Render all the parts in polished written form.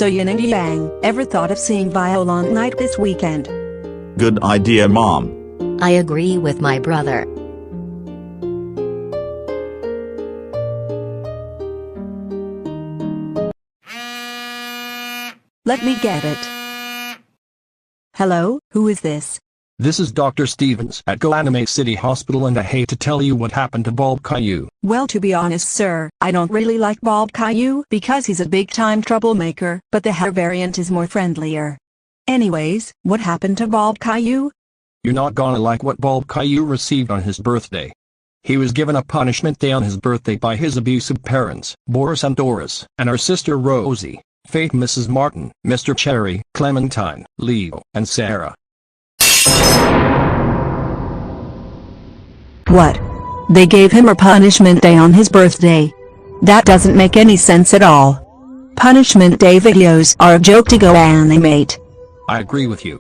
So yin and yang, ever thought of seeing Violent Night this weekend? Good idea, Mom. I agree with my brother. Let me get it. Hello, who is this? This is Dr. Stevens at GoAnimate City Hospital, and I hate to tell you what happened to Bob Caillou. Well, to be honest, sir, I don't really like Bob Caillou because he's a big-time troublemaker, but the hair variant is more friendlier. Anyways, what happened to Bob Caillou? You're not gonna like what Bob Caillou received on his birthday. He was given a punishment day on his birthday by his abusive parents, Boris and Doris, and our sister Roise, Faith, Mrs. Martin, Mr. Cherry, Clementine, Leo, and Sarah. What? They gave him a punishment day on his birthday? That doesn't make any sense at all. Punishment day videos are a joke to GoAnimate. I agree with you.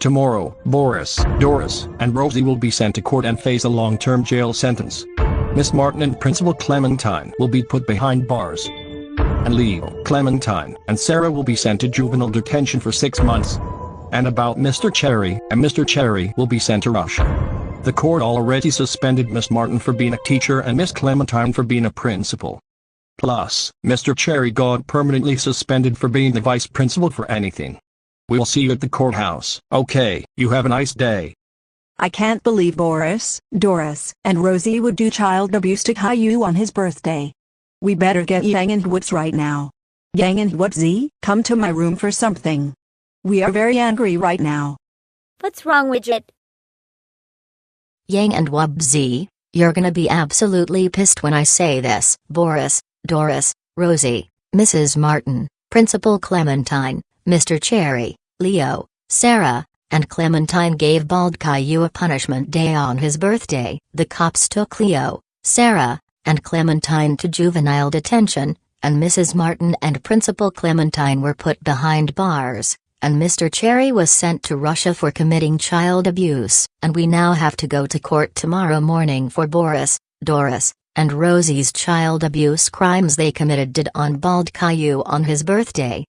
Tomorrow, Boris, Doris, and Rosie will be sent to court and face a long-term jail sentence. Miss Martin and Principal Clementine will be put behind bars. And Leo, Clementine, and Sarah will be sent to juvenile detention for 6 months. And about Mr. Cherry, Mr. Cherry will be sent to Russia. The court already suspended Miss Martin for being a teacher and Miss Clementine for being a principal. Plus, Mr. Cherry got permanently suspended for being the vice principal for anything. We'll see you at the courthouse. Okay, you have a nice day. I can't believe Boris, Doris, and Rosie would do child abuse to Caillou on his birthday. We better get Yang and Woods right now. Yang and Woodsy, come to my room for something. We are very angry right now. What's wrong, Widget? Yang and Wubsy, you're gonna be absolutely pissed when I say this. Boris, Doris, Rosie, Mrs. Martin, Principal Clementine, Mr. Cherry, Leo, Sarah, and Clementine gave Bald Caillou a punishment day on his birthday. The cops took Leo, Sarah, and Clementine to juvenile detention, and Mrs. Martin and Principal Clementine were put behind bars, and Mr. Cherry was sent to Russia for committing child abuse. And we now have to go to court tomorrow morning for Boris, Doris, and Rosie's child abuse crimes they committed on Bald Caillou on his birthday.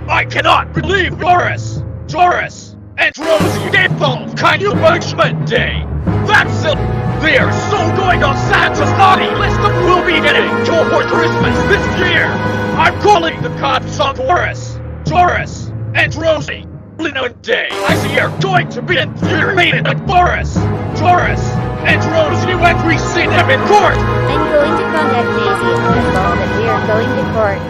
I cannot believe Boris, Doris, and Rosie gave Bald Caillou punishment day. That's it. They are so going on Santa's naughty list of we'll be getting for Christmas this year. I'm calling the cops on Boris, Doris, and Rosie. Day. I see you're going to be infuriated at Boris, Doris, and Rosie when we see them in court. I'm going to contact Daisy on the phone that we are going to court.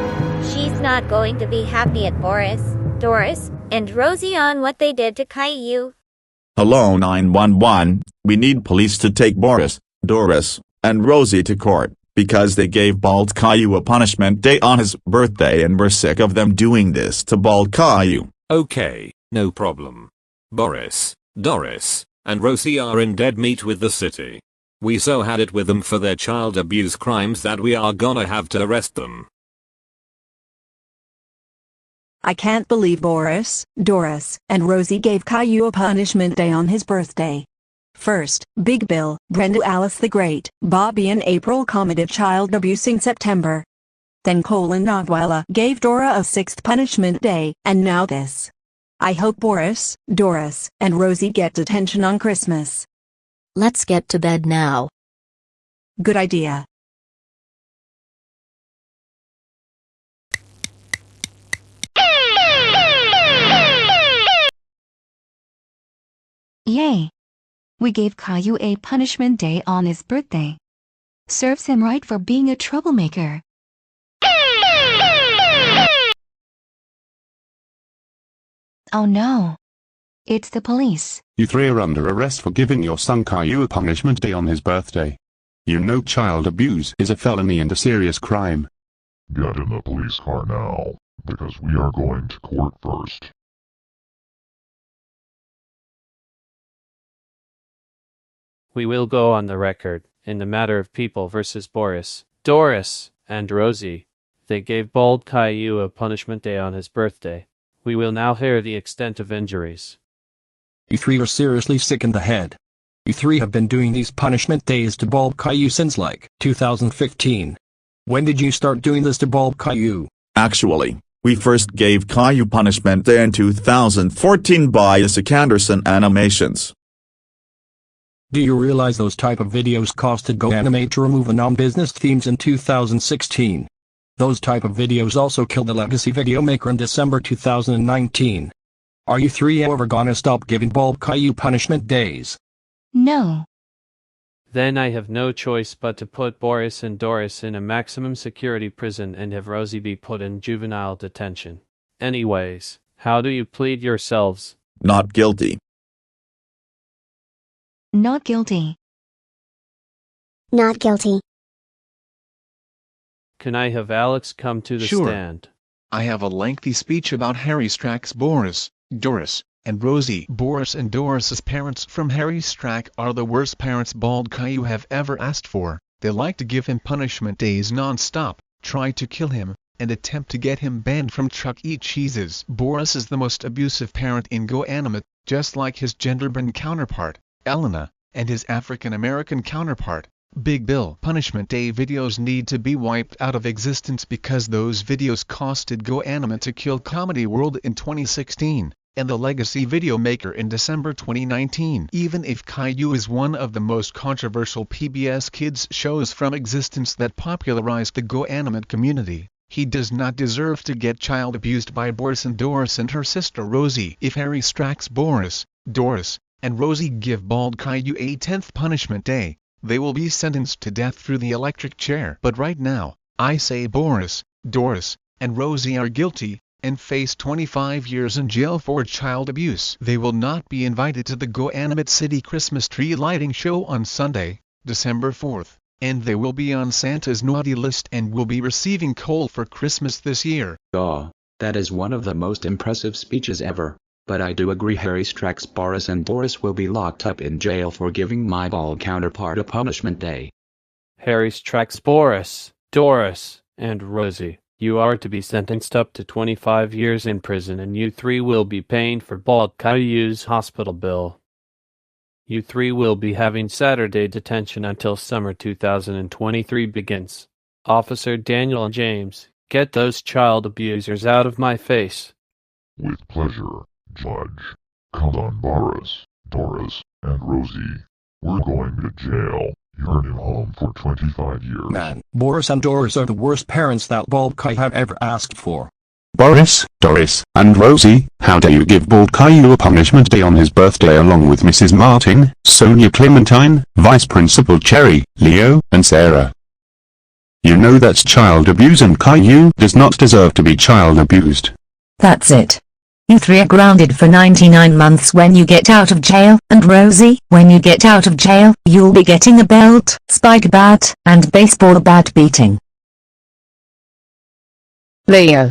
She's not going to be happy at Boris, Doris, and Rosie on what they did to Caillou. Hello 911, we need police to take Boris, Doris, and Rosie to court, because they gave Bald Caillou a punishment day on his birthday and we're sick of them doing this to Bald Caillou. Okay, no problem. Boris, Doris, and Rosie are in dead meat with the city. We so had it with them for their child abuse crimes that we are gonna have to arrest them. I can't believe Boris, Doris, and Rosie gave Caillou a punishment day on his birthday. First, Big Bill, Brenda Alice the Great, Bobby and April committed child abuse in September. Then Colin Nagwala gave Dora a 6th punishment day, and now this. I hope Boris, Doris, and Rosie get detention on Christmas. Let's get to bed now. Good idea. Yay! We gave Caillou a punishment day on his birthday. Serves him right for being a troublemaker. Oh no. It's the police. You three are under arrest for giving your son Caillou a punishment day on his birthday. You know child abuse is a felony and a serious crime. Get in the police car now, because we are going to court first. We will go on the record in the matter of People versus Boris, Doris, and Rosie. they gave bald Caillou a punishment day on his birthday. We will now hear the extent of injuries. You three are seriously sick in the head. You three have been doing these punishment days to bald Caillou since like 2015. When did you start doing this to bald Caillou? Actually, we first gave Caillou punishment day in 2014 by Isaac Anderson Animations. Do you realize those type of videos costed GoAnimate to remove the non-business themes in 2016? Those type of videos also killed the legacy video maker in December 2019. Are you three ever gonna stop giving bald Caillou punishment days? No. Then I have no choice but to put Boris and Doris in a maximum security prison and have Rosie be put in juvenile detention. Anyways, how do you plead yourselves? Not guilty. Not guilty. Not guilty. Can I have Alex come to the Sure. stand? I have a lengthy speech about Harry Strack's Boris, Doris, and Rosie. Boris and Doris's parents from Harry Strack are the worst parents bald Caillou have ever asked for. They like to give him punishment days non-stop, try to kill him, and attempt to get him banned from Chuck E. Cheese's. Boris is the most abusive parent in GoAnimate, just like his gender-bend counterpart, Elena, and his African-American counterpart, Big Bill. Punishment Day videos need to be wiped out of existence because those videos costed GoAnimate to kill Comedy World in 2016, and the legacy video maker in December 2019. Even if Caillou is one of the most controversial PBS Kids shows from existence that popularized the GoAnimate community, he does not deserve to get child abused by Boris and Doris and her sister Rosie. If Harry Strack's Boris, Doris, and Rosie give bald Caillou a 10th punishment day, they will be sentenced to death through the electric chair. But right now, I say Boris, Doris, and Rosie are guilty, and face 25 years in jail for child abuse. They will not be invited to the GoAnimate City Christmas tree lighting show on Sunday, December 4th, and they will be on Santa's naughty list and will be receiving coal for Christmas this year. That is one of the most impressive speeches ever. But I do agree Harry Strack's Boris and Doris will be locked up in jail for giving my bald counterpart a punishment day. Harry Strack's Boris, Doris, and Rosie, you are to be sentenced up to 25 years in prison and you three will be paying for bald Caillou's hospital bill. You three will be having Saturday detention until summer 2023 begins. Officer Daniel and James, get those child abusers out of my face. With pleasure, Judge. Come on, Boris, Doris, and Rosie. We're going to jail. You're in home for 25 years. Man, Boris and Doris are the worst parents that bald Caillou have ever asked for. Boris, Doris, and Rosie, how dare you give bald Caillou a punishment day on his birthday along with Mrs. Martin, Sonia Clementine, Vice Principal Cherry, Leo, and Sarah. You know that's child abuse and Caillou does not deserve to be child abused. That's it. You three are grounded for 99 months when you get out of jail, and Rosie, when you get out of jail, you'll be getting a belt, spike bat, and baseball bat beating. Leo.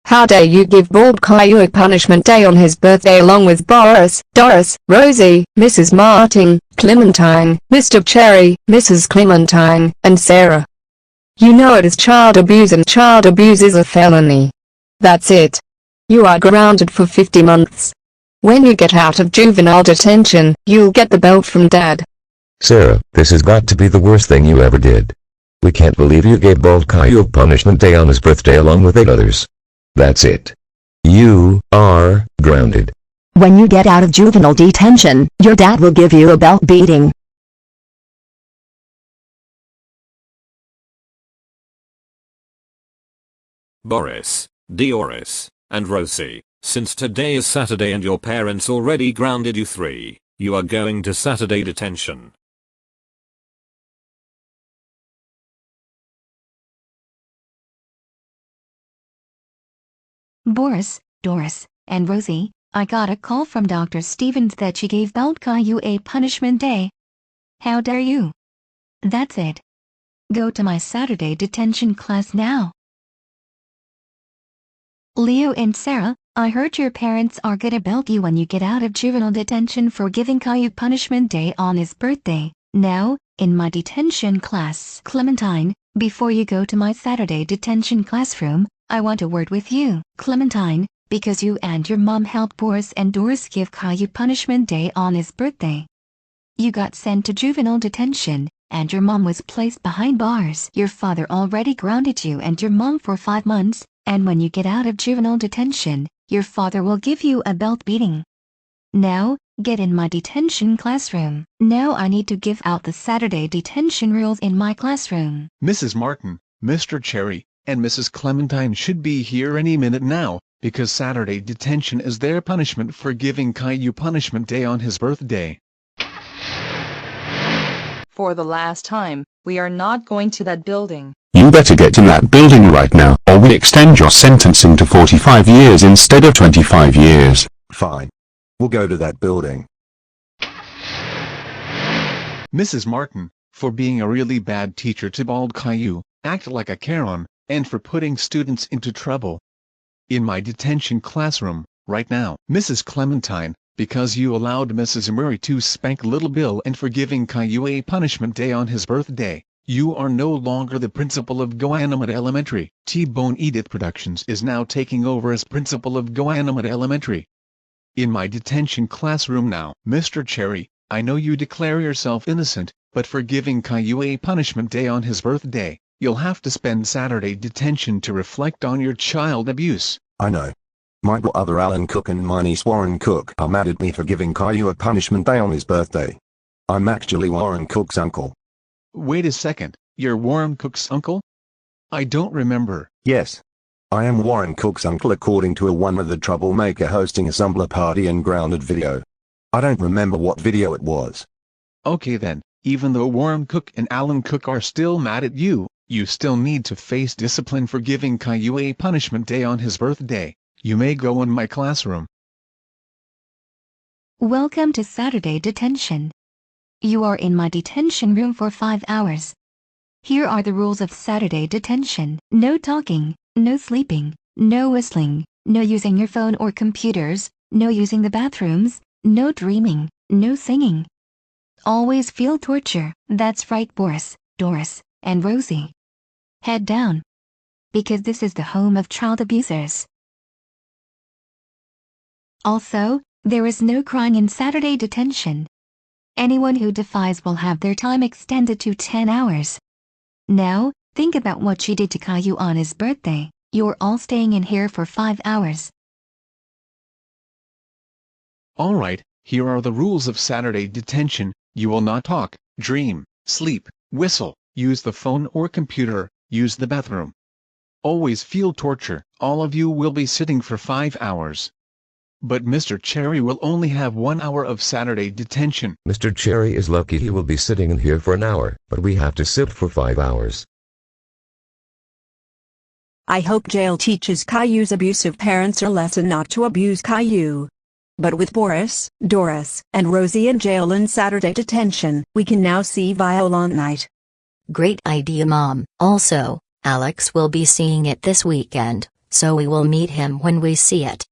How dare you give bald Caillou a punishment day on his birthday along with Boris, Doris, Rosie, Mrs. Martin, Clementine, Mr. Cherry, Mrs. Clementine, and Sarah. You know it is child abuse and child abuse is a felony. That's it. You are grounded for 50 months. When you get out of juvenile detention, you'll get the belt from Dad. Sarah, this has got to be the worst thing you ever did. We can't believe you gave bald Caillou a punishment day on his birthday along with 8 others. That's it. You are grounded. When you get out of juvenile detention, your dad will give you a belt beating. Boris, Doris, and Rosie, since today is Saturday and your parents already grounded you three, you are going to Saturday detention. Boris, Doris, and Rosie, I got a call from Dr. Stevens that she gave bald Caillou a punishment day. How dare you? That's it. Go to my Saturday detention class now. Leo and Sarah, I heard your parents are gonna belt you when you get out of juvenile detention for giving Caillou punishment day on his birthday. Now, in my detention class, Clementine, Before you go to my Saturday detention classroom, I want a word with you, Clementine, because you and your mom helped Boris and Doris give Caillou punishment day on his birthday. You got sent to juvenile detention, and your mom was placed behind bars. Your father already grounded you and your mom for 5 months, and when you get out of juvenile detention, your father will give you a belt beating. Now, get in my detention classroom. Now I need to give out the Saturday detention rules in my classroom. Mrs. Martin, Mr. Cherry, and Mrs. Clementine should be here any minute now, because Saturday detention is their punishment for giving Caillou punishment day on his birthday. For the last time, we are not going to that building. You better get in that building right now, or we extend your sentencing to 45 years instead of 25 years. Fine. We'll go to that building. Mrs. Martin, for being a really bad teacher to bald Caillou, act like a Karen, and for putting students into trouble. In my detention classroom, right now. Mrs. Clementine, because you allowed Mrs. Murray to spank little Bill and for giving Caillou a punishment day on his birthday. You are no longer the principal of GoAnimate Elementary. T-Bone Edith Productions is now taking over as principal of GoAnimate Elementary. In my detention classroom now. Mr. Cherry, I know you declare yourself innocent, but for giving Caillou a punishment day on his birthday, you'll have to spend Saturday detention to reflect on your child abuse. I know. My brother Alan Cook and my niece Warren Cook are mad at me for giving Caillou a punishment day on his birthday. I'm actually Warren Cook's uncle. Wait a second, you're Warren Cook's uncle? I don't remember. Yes. I am Warren Cook's uncle according to a one with the troublemaker hosting a Zumbler party and grounded video. I don't remember what video it was. Okay then, even though Warren Cook and Alan Cook are still mad at you, you still need to face discipline for giving Caillou a punishment day on his birthday. You may go in my classroom. Welcome to Saturday detention. You are in my detention room for 5 hours. Here are the rules of Saturday detention. No talking, no sleeping, no whistling, no using your phone or computers, no using the bathrooms, no dreaming, no singing. Always feel torture. That's right, Boris, Doris, and Rosie. Head down. Because this is the home of child abusers. Also, there is no crying in Saturday detention. Anyone who defies will have their time extended to 10 hours. Now, think about what she did to Caillou on his birthday. You're all staying in here for 5 hours. Alright, here are the rules of Saturday detention. You will not talk, dream, sleep, whistle, use the phone or computer, use the bathroom. Always feel torture. All of you will be sitting for 5 hours. But Mr. Cherry will only have 1 hour of Saturday detention. Mr. Cherry is lucky he will be sitting in here for an hour, but we have to sit for 5 hours. I hope jail teaches Caillou's abusive parents a lesson not to abuse Caillou. But with Boris, Doris, and Rosie in jail in Saturday detention, we can now see Violent Night. Great idea, Mom. Also, Alex will be seeing it this weekend, so we will meet him when we see it.